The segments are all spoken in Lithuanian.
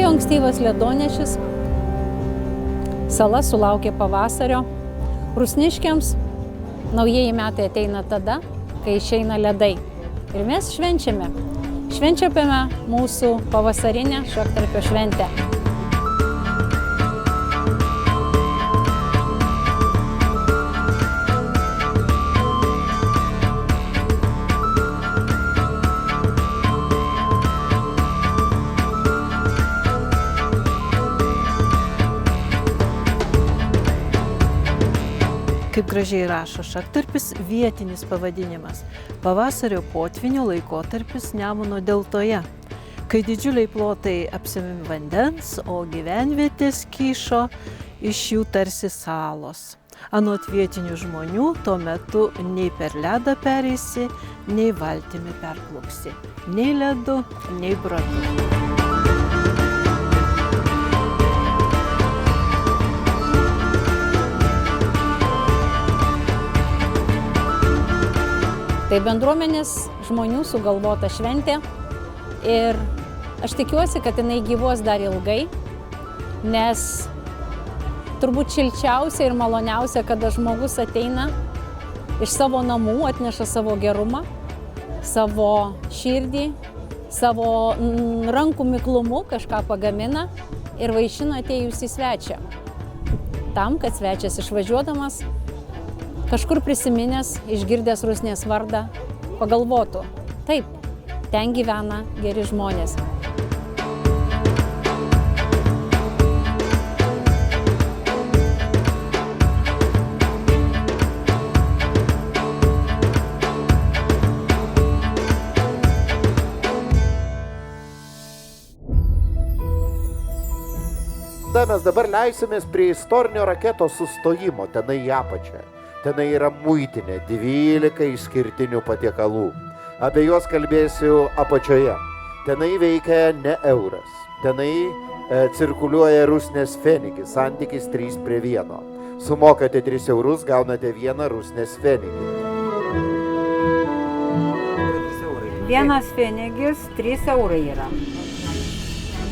Atėjo ankstyvas ledonešis, sala sulaukė pavasario. Rusniškiams naujieji metai ateina tada, kai išeina ledai. Ir mes švenčiame mūsų pavasarinę Šaktarpio šventę. Kaip gražiai rašo Šaktarpis, vietinis pavadinimas – pavasario potvynio laikotarpis Nemuno deltoje, kai didžiuliai plotai apsemimi vandens, o gyvenvietės kyšo iš jų tarsi salos. Anot vietinių žmonių, tuo metu nei per ledą pereisi, nei valtimi perplauksi, nei ledu, nei bratu. Tai bendruomenės žmonių sugalvota šventė ir aš tikiuosi, kad jinai gyvuos dar ilgai, nes turbūt šilčiausia ir maloniausia, kada žmogus ateina iš savo namų, atneša savo gerumą, savo širdį, savo rankų miklumu kažką pagamina ir vaišina atėjusį svečią. Tam, kad svečias išvažiuodamas, kažkur prisiminęs, išgirdęs Rusnės vardą, pagalvotų, taip, ten gyvena geri žmonės. Mes dabar leisimės prie istorinio raketos sustojimo, tenai į apačią. Tenai yra muitinė, 12 išskirtinių patiekalų. Apie juos kalbėsiu apačioje. Tenai veikia ne euras. Tenai cirkuliuoja Rusnės pfenigis, santykis 3:1. Sumokate 3 eurus, gaunate 1 Rusnės pfenigį. Vienas pfenigis 3 eurai yra.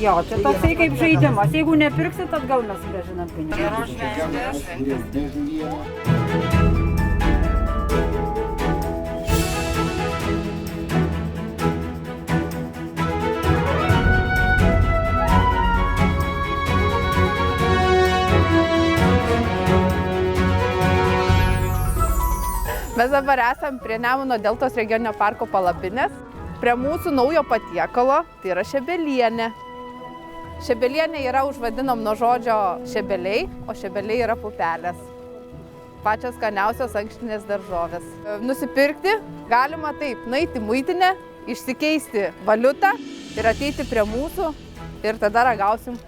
Jo, čia toksai kaip žaidimas. Jeigu nepirksit, atgal mes grąžinam pinigus. Mes dabar esam prie Nemuno deltos regioninio parko palapinės, prie mūsų naujo patiekalo, tai yra šebelienė. Šebelienė yra užvadinom nuo žodžio šebeliai, o šebeliai yra pupelės. Pačios skaniausios ankštinės daržovės. Nusipirkti galima taip, nueiti į muitinę, išsikeisti valiutą ir ateiti prie mūsų ir tada ragausim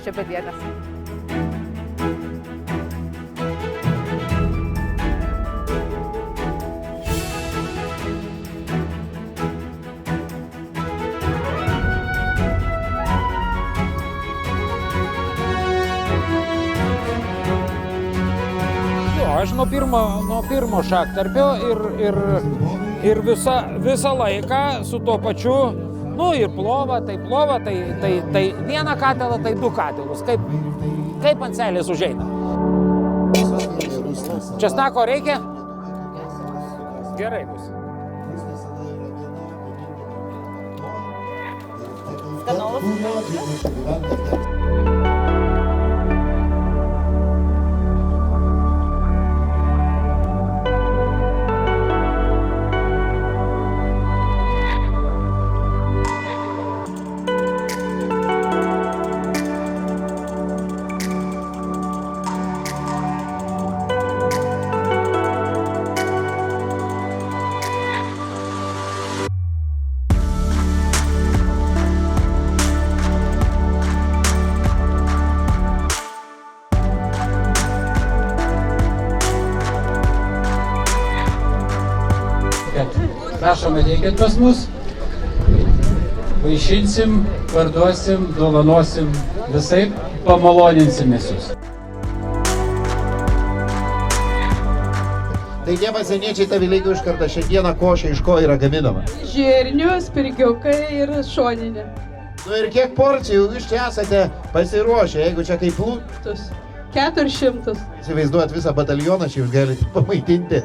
šebelienės. Aš nuo pirmo Šaktarpio ir visą laiką su tuo pačiu, ir plova, tai vieną katilą, tai 2 katilus, kaip ant seilės užeina. Česnako reikia? Gerai bus. Prašom, ateikit pas mus, vaišinsim, parduosim, dovanosim, visaip pamaloninsim visus. Tai tie pasieniečiai tavileikių iš karto šiandieną košė iš ko yra gaminama? Žirnių, spirgiukai ir šoninė. Nu ir kiek porcijų jūs čia esate pasiruošę, jeigu čia kaip 400. įsivaizduojat visą batalioną, čia jūs galite pamaitinti.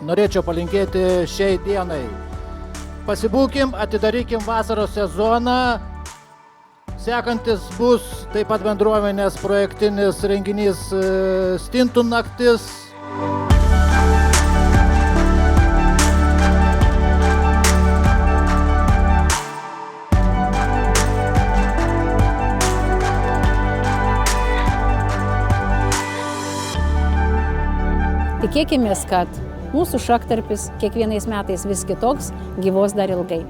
Norėčiau palinkėti šiai dienai. Pasibūkim, atidarykim vasaros sezoną. Sekantis bus taip pat bendruomenės projektinis renginys Stintų naktis. Tikėkimės, kad mūsų šaktarpis kiekvienais metais vis kitoks, gyvos dar ilgai.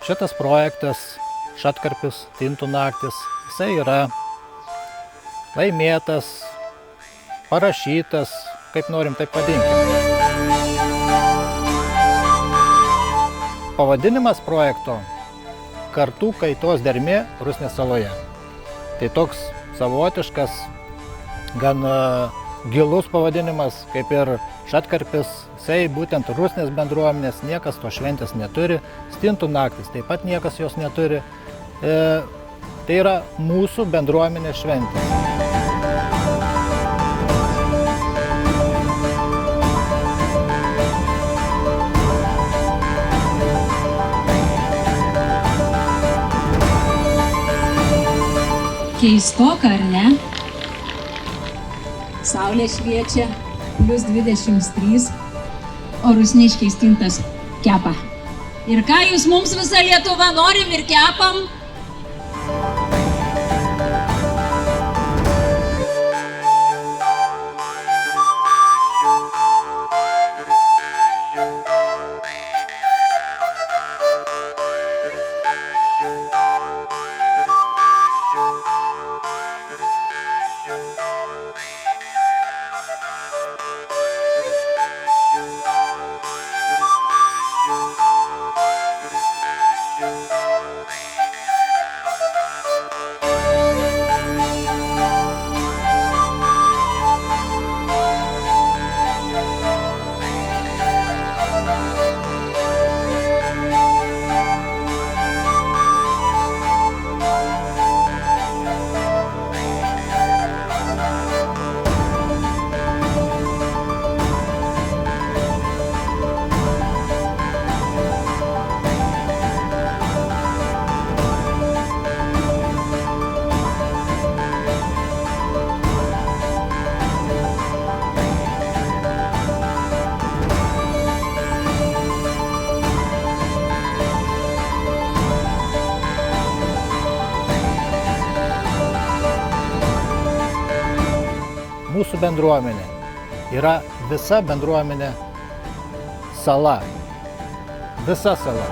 Šitas projektas, Šatkarpis, Stintų naktis, jisai yra laimėtas, parašytas, kaip norim taip vadinti. Pavadinimas projekto – Kartų kaitos dermė Rusnės saloje. Tai toks savotiškas, gan gilus pavadinimas, kaip ir Šatkarpis. Jisai būtent Rusnės bendruomenės, niekas to šventės neturi. Stintų naktis taip pat niekas jos neturi. Tai yra mūsų bendruomenės šventė. Keistoka, ar ne? Saulė šviečia, +23, o rusniškiai stintas kepa. Ir ką jūs mums visą Lietuvą norim ir kepam? Mūsų bendruomenė yra visa bendruomenė sala. Visa sala.